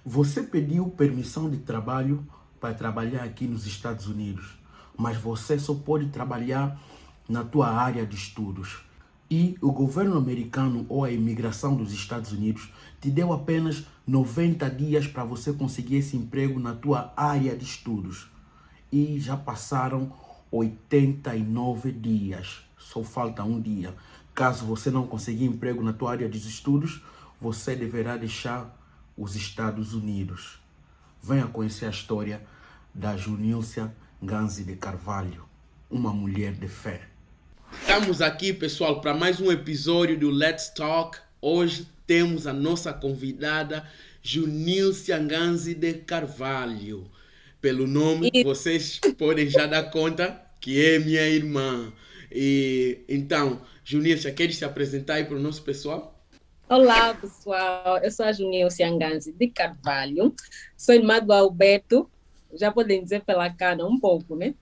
Você pediu permissão de trabalho para trabalhar aqui nos Estados Unidos, mas você só pode trabalhar na tua área de estudos. E o governo americano ou a imigração dos Estados Unidos te deu apenas 90 dias para você conseguir esse emprego na tua área de estudos. E já passaram 89 dias. Só falta um dia. Caso você não conseguir emprego na tua área de estudos, você deverá deixar os Estados Unidos. Venha conhecer a história da Junilcia Ganzi de Carvalho, uma mulher de fé. Estamos aqui, pessoal, para mais um episódio do Let's Talk. Hoje temos a nossa convidada, Junilcia Ganzi de Carvalho. Pelo nome, E- vocês podem já dar conta que é minha irmã. Então, Junilcia, queres se apresentar aí para o nosso pessoal? Olá, pessoal. Eu sou a Junilcia Nganzi de Carvalho. Sou irmã do Alberto. Já podem dizer pela cara um pouco, né?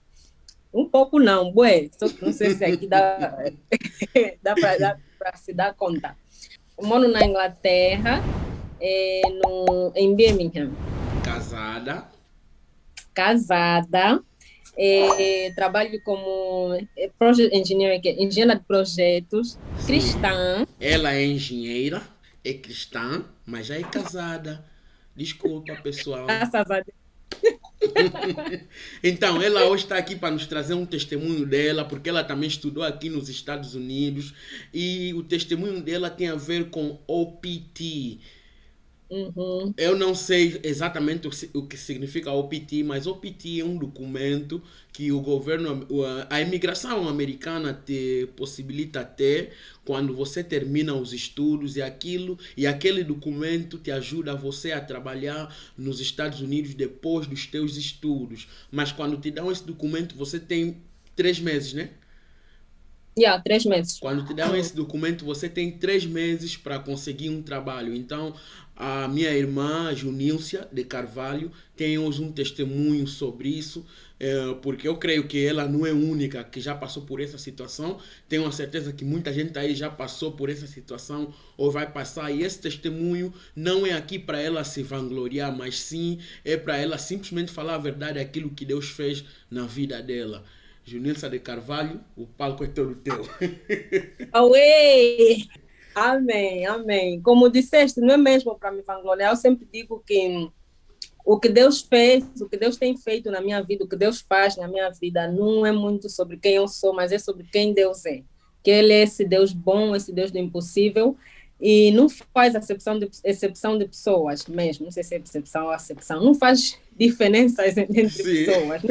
Um pouco não, bué. Só que não sei se aqui dá, dá para se dar conta. Eu moro na Inglaterra, em Birmingham. Casada. Casada. Trabalho como project engineer, engenheira de projetos, Sim. cristã. Ela é engenheira, é cristã, mas já é casada. Desculpa, pessoal. Graças a Deus. Então, ela hoje está aqui para nos trazer um testemunho dela, porque ela também estudou aqui nos Estados Unidos e o testemunho dela tem a ver com OPT. Uhum. Eu não sei exatamente o que significa OPT, mas OPT é um documento que o governo, a imigração americana te possibilita ter quando você termina os estudos e aquele documento te ajuda você a trabalhar nos Estados Unidos depois dos teus estudos. Mas quando te dão esse documento, você tem 3 meses, né? 3 meses. Quando te dão esse documento, você tem 3 meses para conseguir um trabalho. Então, a minha irmã, Junilcia de Carvalho, tem hoje um testemunho sobre isso, porque eu creio que ela não é única que já passou por essa situação. Tenho a certeza que muita gente aí já passou por essa situação ou vai passar. E esse testemunho não é aqui para ela se vangloriar, mas sim é para ela simplesmente falar a verdade, aquilo que Deus fez na vida dela. Junilcia de Carvalho, o palco é todo teu. Auê! Amém, amém. Como disseste, não é mesmo para me vangloriar, eu sempre digo que o que Deus fez, o que Deus tem feito na minha vida, o que Deus faz na minha vida, não é muito sobre quem eu sou, mas é sobre quem Deus é. Que Ele é esse Deus bom, esse Deus do impossível, e não faz exceção de pessoas mesmo, não sei se é exceção ou acepção, não faz diferenças entre Sim, pessoas,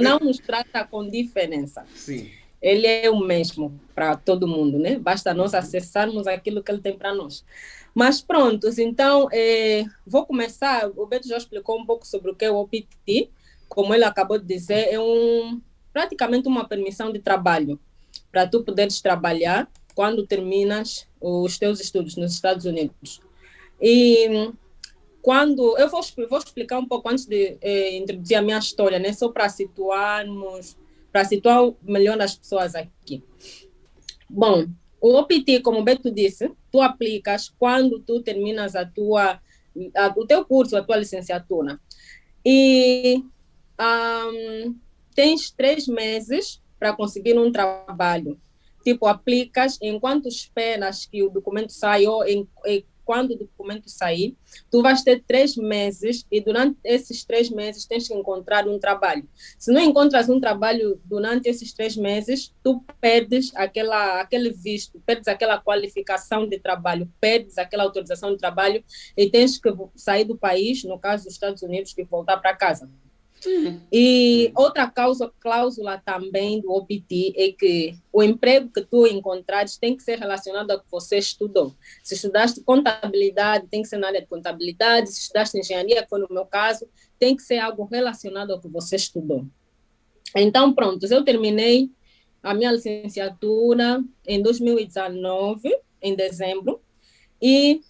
não nos trata com diferença. sim. Ele é o mesmo para todo mundo, né? Basta nós acessarmos aquilo que ele tem para nós. Mas prontos, então, vou começar. O Beto já explicou um pouco sobre o que é o OPT. Como ele acabou de dizer, praticamente uma permissão de trabalho para tu poderes trabalhar quando terminas os teus estudos nos Estados Unidos. E quando eu vou explicar um pouco antes de introduzir a minha história, né? Só para situar melhor as pessoas aqui. Bom, o OPT, como o Beto disse, tu aplicas quando tu terminas o teu curso, a tua licenciatura. E tens 3 meses para conseguir um trabalho. Tipo, aplicas enquanto esperas que o documento saia ou quando o documento sair, tu vais ter 3 meses e durante esses 3 meses tens que encontrar um trabalho. Se não encontras um trabalho durante esses 3 meses, tu perdes aquele visto, perdes aquela qualificação de trabalho, perdes aquela autorização de trabalho e tens que sair do país, no caso dos Estados Unidos, que voltar para casa. E outra cláusula também do OPT é que o emprego que tu encontrares tem que ser relacionado ao que você estudou. Se estudaste contabilidade, tem que ser na área de contabilidade. Se estudaste engenharia, que foi no meu caso, tem que ser algo relacionado ao que você estudou. Então, pronto, eu terminei a minha licenciatura em 2019, em dezembro, e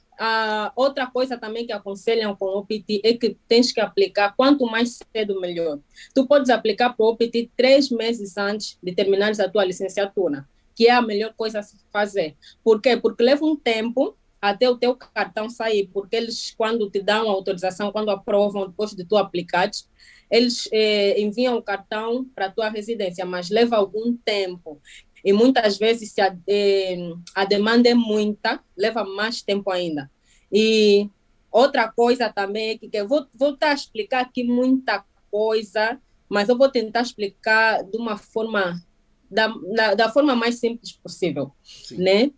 outra coisa também que aconselham com o OPT é que tens que aplicar quanto mais cedo, melhor. Tu podes aplicar para o OPT 3 meses antes de terminares a tua licenciatura, que é a melhor coisa a se fazer. Por quê? Porque leva um tempo até o teu cartão sair, porque eles, quando te dão a autorização, quando aprovam, depois de tu aplicares, eles enviam o cartão para a tua residência, mas leva algum tempo. E muitas vezes, se a demanda é muita, leva mais tempo ainda. E outra coisa também é que eu vou estar a explicar aqui muita coisa, mas eu vou tentar explicar de uma forma, da forma mais simples possível, Sim. né?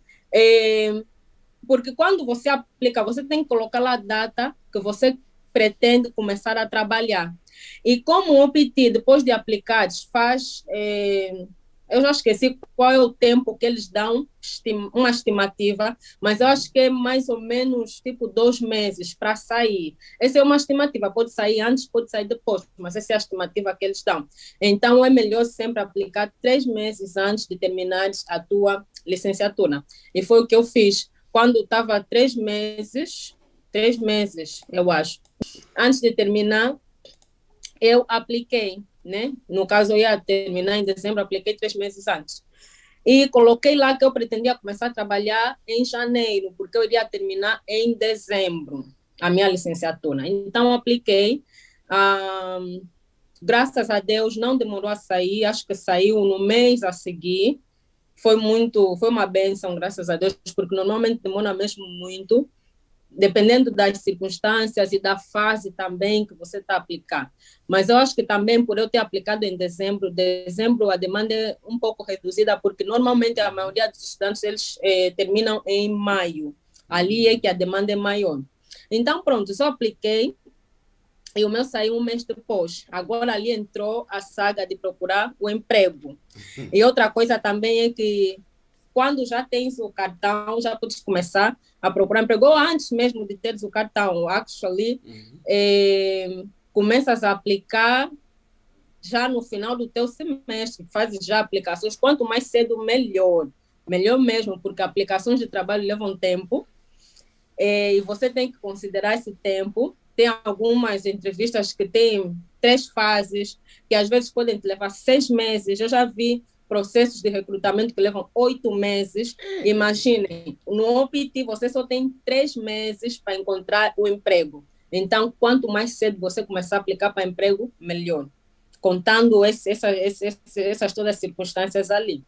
Porque quando você aplica, você tem que colocar lá a data que você pretende começar a trabalhar. E como o OPT, depois de aplicar, faz. Eu já esqueci qual é o tempo que eles dão, uma estimativa, mas eu acho que é mais ou menos tipo 2 meses para sair. Essa é uma estimativa, pode sair antes, pode sair depois, mas essa é a estimativa que eles dão. Então é melhor sempre aplicar 3 meses antes de terminar a tua licenciatura. E foi o que eu fiz. Quando estava 3 meses, eu acho, antes de terminar, eu apliquei, né? No caso, eu ia terminar em dezembro, apliquei 3 meses antes. E coloquei lá que eu pretendia começar a trabalhar em janeiro, porque eu iria terminar em dezembro a minha licenciatura. Então, apliquei. Graças a Deus, não demorou a sair, acho que saiu no mês a seguir. Foi uma bênção, graças a Deus, porque normalmente demora mesmo muito, dependendo das circunstâncias e da fase também que você está aplicando. Mas eu acho que também por eu ter aplicado em dezembro a demanda é um pouco reduzida, porque normalmente a maioria dos estudantes eles terminam em maio. Ali é que a demanda é maior. Então, pronto, só apliquei e o meu saiu um mês depois. Agora ali entrou a saga de procurar o emprego. E outra coisa também é que quando já tens o cartão, já podes começar a procurar emprego. Ou antes mesmo de teres o cartão, actually, começas a aplicar já no final do teu semestre, fazes já aplicações. Quanto mais cedo, melhor. Melhor mesmo, porque aplicações de trabalho levam tempo e você tem que considerar esse tempo. Tem algumas entrevistas que têm 3 fases, que às vezes podem te levar 6 meses. Eu já vi processos de recrutamento que levam 8 meses. Imaginem, no OPT você só tem 3 meses para encontrar o emprego. Então, quanto mais cedo você começar a aplicar para emprego, melhor. Contando essas todas as circunstâncias ali.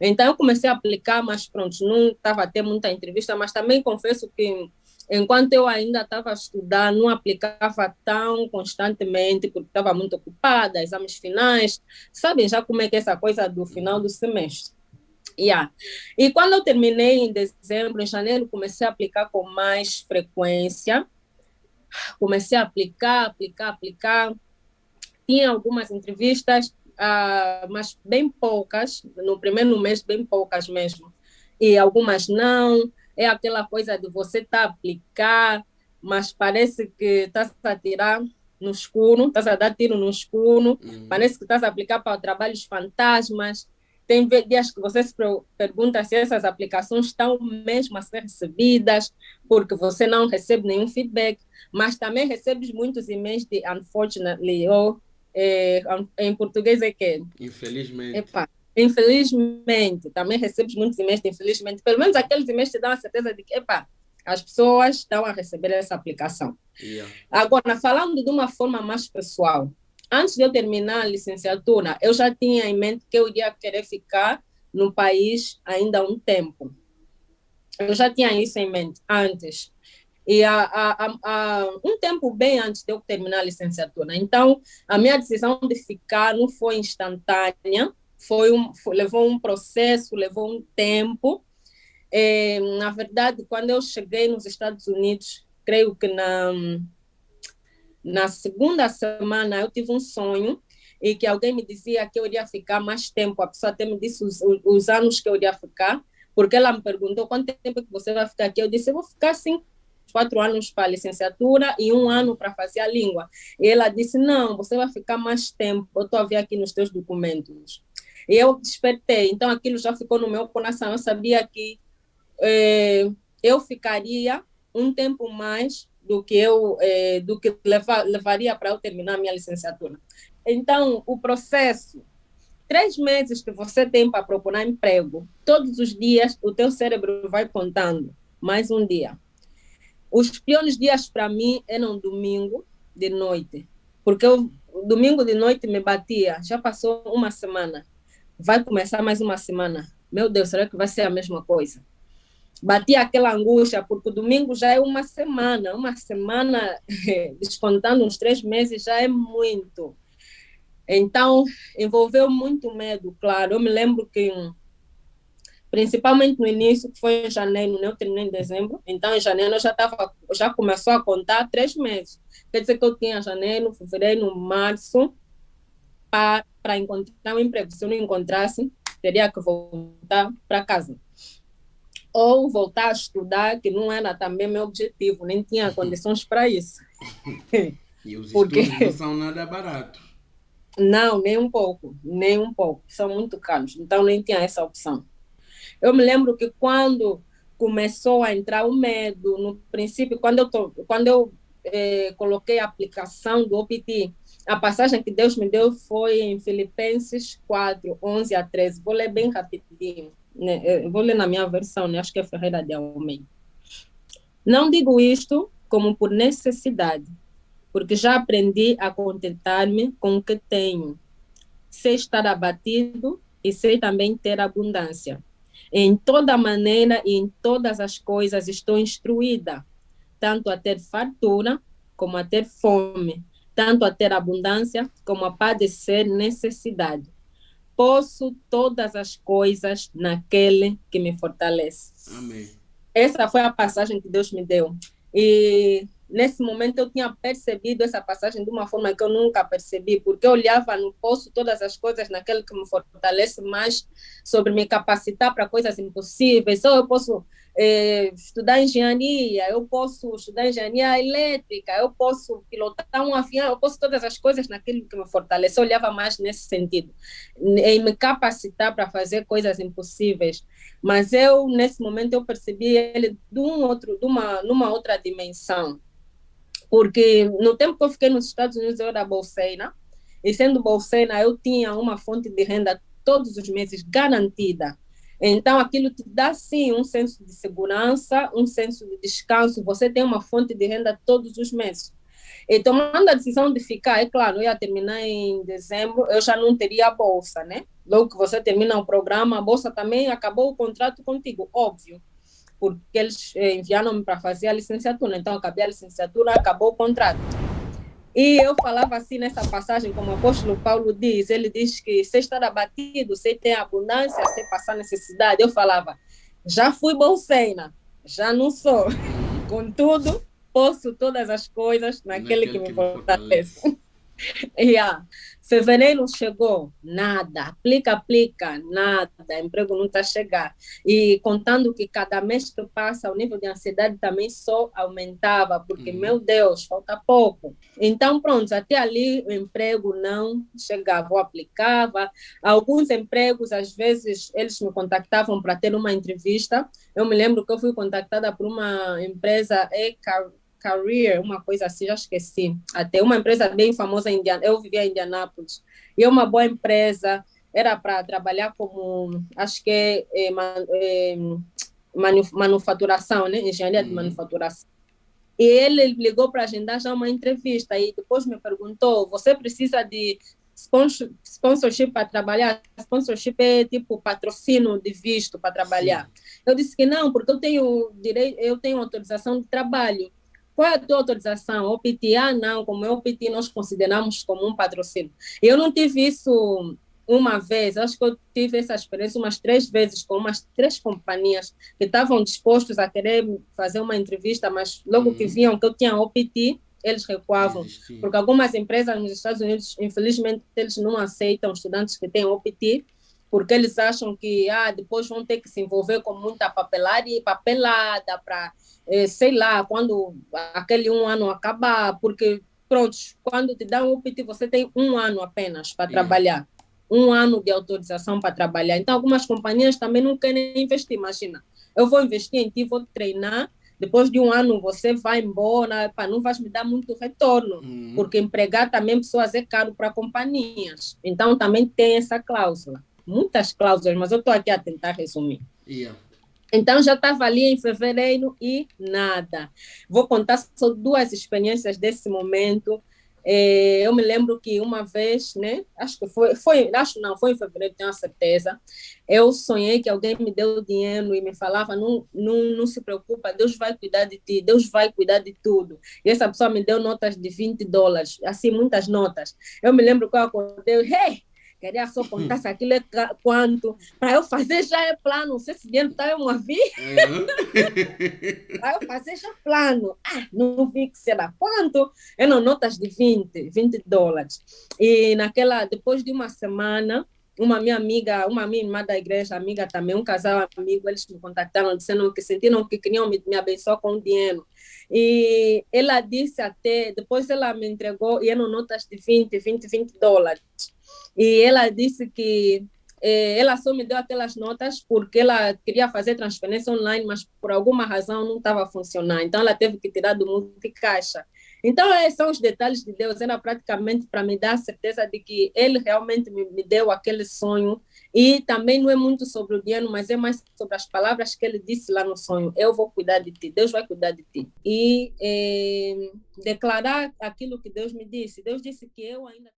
Então, eu comecei a aplicar, mas pronto, não estava a ter muita entrevista, mas também confesso que, enquanto eu ainda estava a estudar, não aplicava tão constantemente, porque estava muito ocupada, exames finais, sabem já como é que é essa coisa do final do semestre. Yeah. E quando eu terminei em dezembro, em janeiro, comecei a aplicar com mais frequência, comecei a aplicar. Tinha algumas entrevistas, mas bem poucas, no primeiro mês, bem poucas mesmo. E algumas não. É aquela coisa de você estar a aplicar, mas parece que estás a tirar no escuro, estás a dar tiro no escuro, parece que estás a aplicar para trabalhos fantasmas. Tem dias que você se pergunta se essas aplicações estão mesmo a ser recebidas, porque você não recebe nenhum feedback, mas também recebes muitos e-mails de unfortunately, ou em português é que? Infelizmente. Epa, infelizmente, também recebes muitos e-mails de infelizmente. Pelo menos aqueles e-mails te dão a certeza de que, as pessoas estão a receber essa aplicação. Yeah. Agora, falando de uma forma mais pessoal, antes de eu terminar a licenciatura, eu já tinha em mente que eu iria querer ficar no país ainda há um tempo. Eu já tinha isso em mente antes. E há um tempo bem antes de eu terminar a licenciatura. Então, a minha decisão de ficar não foi instantânea, levou um processo, levou um tempo. Na verdade, quando eu cheguei nos Estados Unidos, creio que na segunda semana eu tive um sonho e que alguém me dizia que eu iria ficar mais tempo. A pessoa até me disse os anos que eu iria ficar, porque ela me perguntou quanto tempo que você vai ficar aqui. Eu disse, eu vou ficar 4 anos para a licenciatura e 1 ano para fazer a língua. E ela disse, não, você vai ficar mais tempo, eu estou a ver aqui nos teus documentos. E eu despertei, então aquilo já ficou no meu coração. Eu sabia que eu ficaria um tempo mais do que levaria para eu terminar a minha licenciatura. Então, o processo, 3 meses que você tem para procurar emprego, todos os dias o teu cérebro vai contando. mais um dia. Os piores dias para mim eram domingo de noite, porque eu, domingo de noite me batia, já passou uma semana, vai começar mais uma semana. Meu Deus, será que vai ser a mesma coisa? Batia aquela angústia, porque o domingo já é uma semana descontando uns 3 meses já é muito. Então, envolveu muito medo, claro. Eu me lembro que, principalmente no início, que foi em janeiro, né? Eu terminei em dezembro, então em janeiro eu já começou a contar 3 meses. Quer dizer que eu tinha janeiro, fevereiro, março, para encontrar um emprego. Se eu não encontrasse, teria que voltar para casa. Ou voltar a estudar, que não era também meu objetivo, nem tinha condições para isso. E os Porque estudos não são nada baratos. não, nem um pouco, nem um pouco. São muito caros, então nem tinha essa opção. Eu me lembro que quando começou a entrar o medo, no princípio, quando eu coloquei a aplicação do OPT, a passagem que Deus me deu foi em Filipenses 4, 11 a 13. Vou ler bem rapidinho, né? Eu vou ler na minha versão, né? Acho que é Ferreira de Almeida. Não digo isto como por necessidade, porque já aprendi a contentar-me com o que tenho. Sei estar abatido e sei também ter abundância. Em toda maneira e em todas as coisas estou instruída, tanto a ter fartura como a ter fome, tanto a ter abundância como a padecer necessidade. Posso todas as coisas naquele que me fortalece. Amém. Essa foi a passagem que Deus me deu. E nesse momento eu tinha percebido essa passagem de uma forma que eu nunca percebi, porque eu olhava no poço todas as coisas naquele que me fortalece mais, sobre me capacitar para coisas impossíveis. Ou eu posso estudar engenharia, eu posso estudar engenharia elétrica, eu posso pilotar um avião, eu posso todas as coisas naquele que me fortalece. Eu olhava mais nesse sentido, em me capacitar para fazer coisas impossíveis. Mas eu, nesse momento, eu percebi ele numa outra dimensão. Porque no tempo que eu fiquei nos Estados Unidos, eu era bolseira, e sendo bolseira, eu tinha uma fonte de renda todos os meses garantida. Então, aquilo te dá, sim, um senso de segurança, um senso de descanso. Você tem uma fonte de renda todos os meses. E tomando a decisão de ficar, é claro, eu ia terminar em dezembro, eu já não teria a bolsa, né? Logo que você termina o programa, a bolsa também acabou o contrato contigo, óbvio, porque eles enviaram-me para fazer a licenciatura. Então, acabei a licenciatura, acabou o contrato. E eu falava assim nessa passagem, como o apóstolo Paulo diz, ele diz que se estar abatido, se ter abundância, se passar necessidade. Eu falava, já fui bolseira, já não sou. Contudo, posso todas as coisas naquele que me fortalece. Yeah. Fevereiro chegou, nada, aplica, nada, emprego não está a chegar. E contando que cada mês que passa, o nível de ansiedade também só aumentava, porque, meu Deus, falta pouco. Então, pronto, até ali o emprego não chegava, eu aplicava. Alguns empregos, às vezes, eles me contactavam para ter uma entrevista. Eu me lembro que eu fui contactada por uma empresa Career, uma coisa assim, já esqueci. Até uma empresa bem famosa em Indianápolis, eu vivia em Indianápolis, e é uma boa empresa, era para trabalhar como, acho que manufaturação, né? Engenharia de manufaturação. E ele ligou para agendar já uma entrevista, e depois me perguntou, você precisa de sponsorship para trabalhar? Sponsorship é tipo patrocínio de visto para trabalhar. Sim. Eu disse que não, porque eu tenho autorização de trabalho. Qual é a tua autorização? OPT? Ah, não, como é OPT, nós consideramos como um patrocínio. Eu não tive isso uma vez, acho que eu tive essa experiência umas 3 vezes com umas 3 companhias que estavam dispostos a querer fazer uma entrevista, mas logo que viam que eu tinha OPT, eles recuavam. Porque algumas empresas nos Estados Unidos, infelizmente, eles não aceitam estudantes que têm OPT, porque eles acham que depois vão ter que se envolver com muita papelada para, sei lá, quando aquele 1 ano acabar, porque, pronto, quando te dá um OPT, você tem 1 ano apenas para trabalhar, 1 ano de autorização para trabalhar. Então, algumas companhias também não querem investir, imagina, eu vou investir em ti, vou te treinar, depois de 1 ano você vai embora, não vais me dar muito retorno, porque empregar também pessoas é caro para companhias. Então, também tem essa cláusula. Muitas cláusulas, mas eu estou aqui a tentar resumir. Então, já estava ali em fevereiro e nada. Vou contar só duas experiências desse momento. Eu me lembro que uma vez, né? Acho que acho não, foi em fevereiro, tenho a certeza. Eu sonhei que alguém me deu dinheiro e me falava: não se preocupa, Deus vai cuidar de ti, Deus vai cuidar de tudo. E essa pessoa me deu notas de $20, assim, muitas notas. Eu me lembro que eu acordei, hey! Queria só contar se aquilo é quanto. Para eu fazer já é plano. Não sei se dinheiro está eu uma vi. Para eu fazer já plano. Não vi que será quanto. Eram notas de $20. E depois de uma semana, uma minha amiga, uma minha irmã da igreja, amiga também, um casal amigo, eles me contactaram, disseram que sentiram que queriam me abençoar com dinheiro. E ela disse até, depois ela me entregou, e eram notas de $20. E ela disse que ela só me deu aquelas notas porque ela queria fazer transferência online, mas por alguma razão não estava funcionando. Então, ela teve que tirar do multicaixa. Então, esses são os detalhes de Deus. Era praticamente para me dar a certeza de que Ele realmente me deu aquele sonho. E também não é muito sobre o dinheiro, mas é mais sobre as palavras que Ele disse lá no sonho. Eu vou cuidar de ti, Deus vai cuidar de ti. E declarar aquilo que Deus me disse. Deus disse que eu ainda